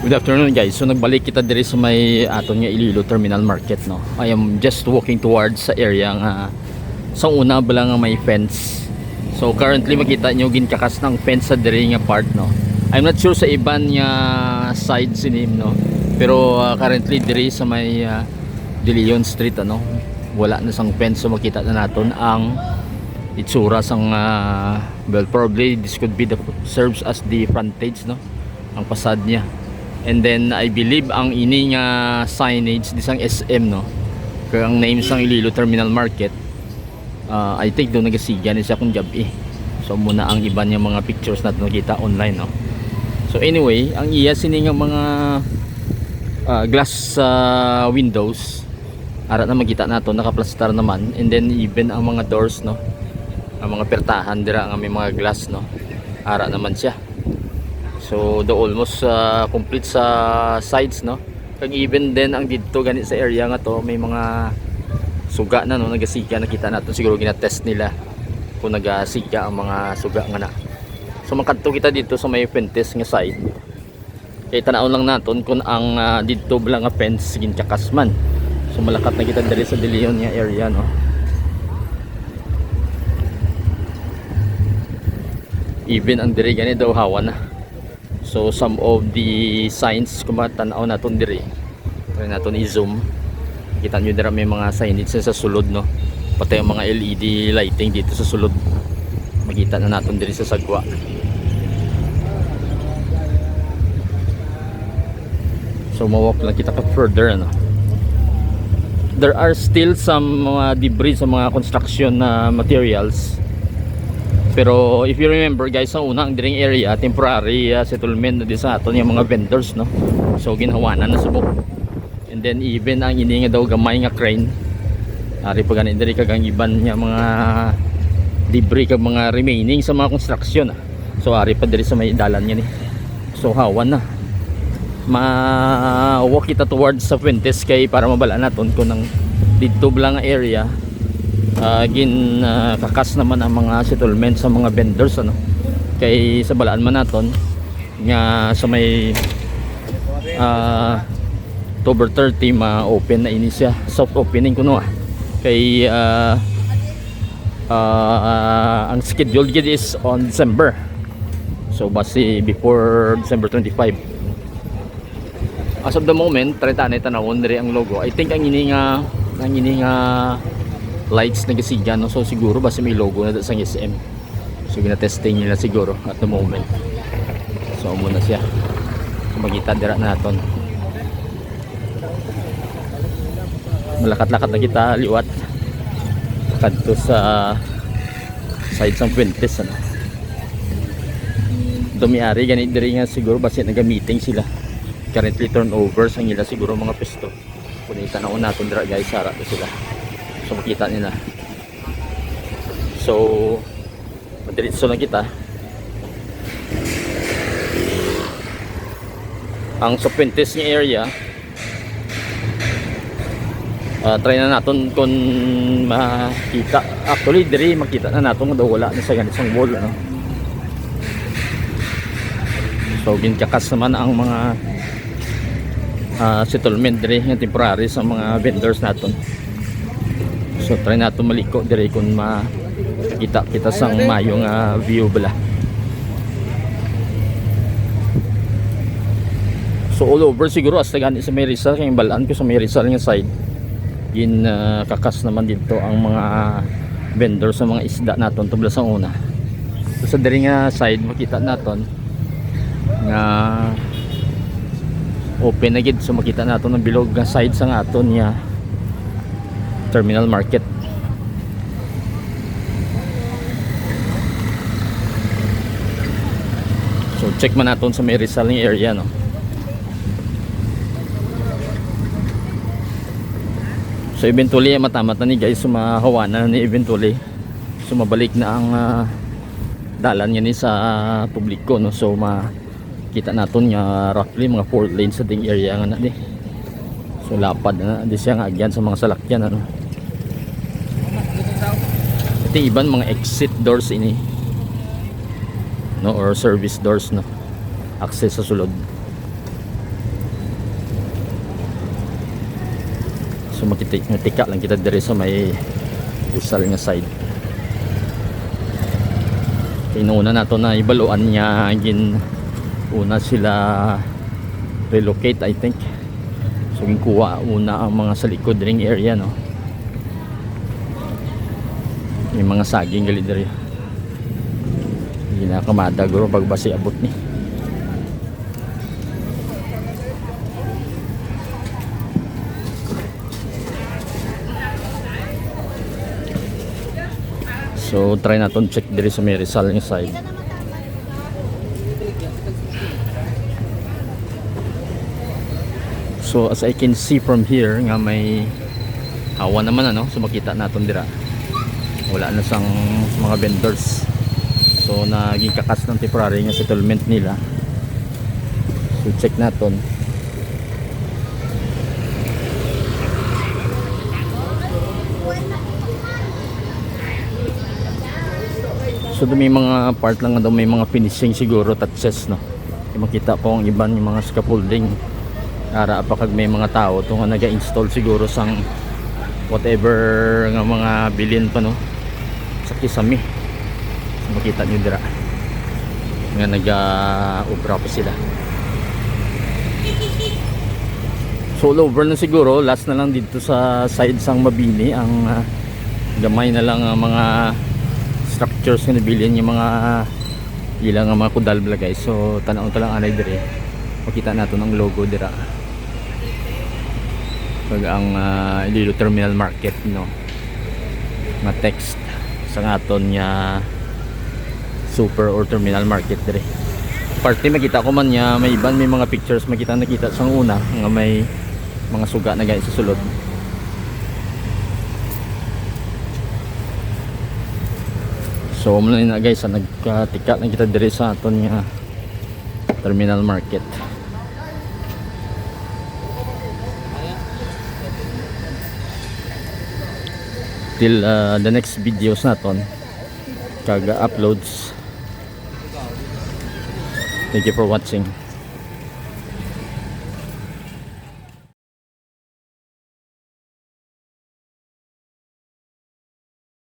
Good afternoon guys. So nagbalik kita diri sa may aton nga Iloilo Terminal Market no. I am just walking towards sa area nga sa una bala nga may fence. So currently makita nyo ginkakas ng fence sa diri nga part no. I'm not sure sa iban nga side sinim no. Pero currently diri sa may De Leon Street ano, wala na sang fence, so makita na naton ang itsura sang well, probably this could be the serves as the frontage no, ang facade niya. And then I believe ang ini nga signage disang SM no, kaya ang name sang Iloilo Terminal Market, I think doon nagasiga ni siya kung gabi. So muna ang iba niya mga pictures natin nakita online no. So anyway, ang iya sini nga mga glass windows ara na makita nato nakaplastar naman, and then even ang mga doors no, ang mga pertahan dira nga may mga glass no, ara naman siya. So the almost complete sa sides no. Kag even din ang dito ganit sa area nga to may mga suga na no, nagasiga nakita nato, siguro gina-test nila kung nagasiga ang mga suga nga na. So makadto kita dito sa may fence nga side. Kay tanaw lang naton kung ang dito bala nga fence ginkakas man. So malakat na kita diri sa De Leon nga area no. Even ang diri gani daw hawa na. So some of the signs kung matanaw naton diri, try naton i-zoom, kita nyo dira may mga signage sa sulod no, pati ang mga LED lighting dito sa sulod, makita na naton diri sa sagwa. So mawalk lang kita ka further ano. There are still some mga debris sa mga construction na materials. Pero if you remember guys, sa una ang diring area temporary settlement na di sa aton yung mga vendors no. So ginhawanan na subok. And then even ang ini nga daw gamay nga crane, ari pa ganin diri kagang iban nga mga debris kag mga remaining sa mga construction. So ari pa diri sa may dalan nga ni. So hawan na. Ma-walk kita towards sa Fuentes kay para mabala naton kung nang dito lang area kakas naman ang mga settlement sa mga vendors ano. Kay sa balaan man naton nga sa may October 30 ma-open na ini siya, soft opening kuno kay ang schedule gid is on December, so base before December 25. As of the moment try tanawon diri ang logo. I think ang ini nga lights nagasiga no, so siguro basta may logo na sa SM, so gina-testing nila siguro at the moment. So muna siya, so makita dira naton malakat-lakat na kita liwat kadto sa side sang Fuentes ano. Dumiari ganit diri nga siguro basta naga-meeting sila, currently turnovers ang ila siguro mga pesto. Kung itanaw naton dira guys, sara to sila. So makita nila. So madiretso lang kita. Ang sa Fuentes nga area, try na naton kung makita. Actually diri makita na naton daw wala na sa ganitong wall ano. So ginkakas naman ang mga settlement diri nga temporary sa mga vendors naton. So try nato maliko dire kung makita kita sang mayong view bala. So all over siguro as gani sa may Rizal, kay balaan ko sa may Rizal nga side kakas naman dito ang mga vendor sa mga isda naton tubla sa una. So sa dire nga side makita naton nga open na gid, so makita naton ang bilog nga side sa aton nga Terminal Market. So check man naton sa may Rizal ng area no. So eventually matamat na ni guys, sumahawanan ni eventually, sumabalik na ang dalan niya ni sa publiko no. So makita naton nga roughly mga 4 lanes sa ding area nga na di. So lapad na di siya nga agyan sa mga salakyan ano. Ito iban mga exit doors ini no, or service doors no, access sa sulod. So makitika lang kita dire sa may Rizal nga side. Inuna nato na ibaluan niya gin una sila relocate I think. So ginkuha una ang mga sa likod ring area no. Yung mga saging gali dire. Hindi na kamada guro pagbasi abot ni. So try natin check diri sa may Rizal nga side. So as I can see from here nga may hawa naman ano, so makita natin dira. Wala na sang mga vendors. So naging kakas ng temporary nga settlement nila. So check natin. So may mga part lang daw may mga finishing siguro touches no. Makita ko ang iban yung mga scaffolding. Ara pa kag may mga tao to nga naga-install siguro sang whatever nga mga bilin pa no. Sa kisame. So makita niyo dira. Nga naga-ubra pa sila. So all over na siguro, last na lang dito sa side sang Mabini ang gamay na lang mga structures nga nabilin yung mga ilang mga kudal bala guys. So tanaw ta lang anay dire. Makita nato ang logo dira. Pag ang Iloilo Terminal Market no. Nga text sa aton nya super or terminal market dire. Parte makita ko man nya may iban may mga pictures nakita sang una nga may mga suga na guys sa sulod. So muna na guys, nagkatika na kita dire sa aton nga terminal market. Till the next videos naton kaga uploads. Thank you for watching.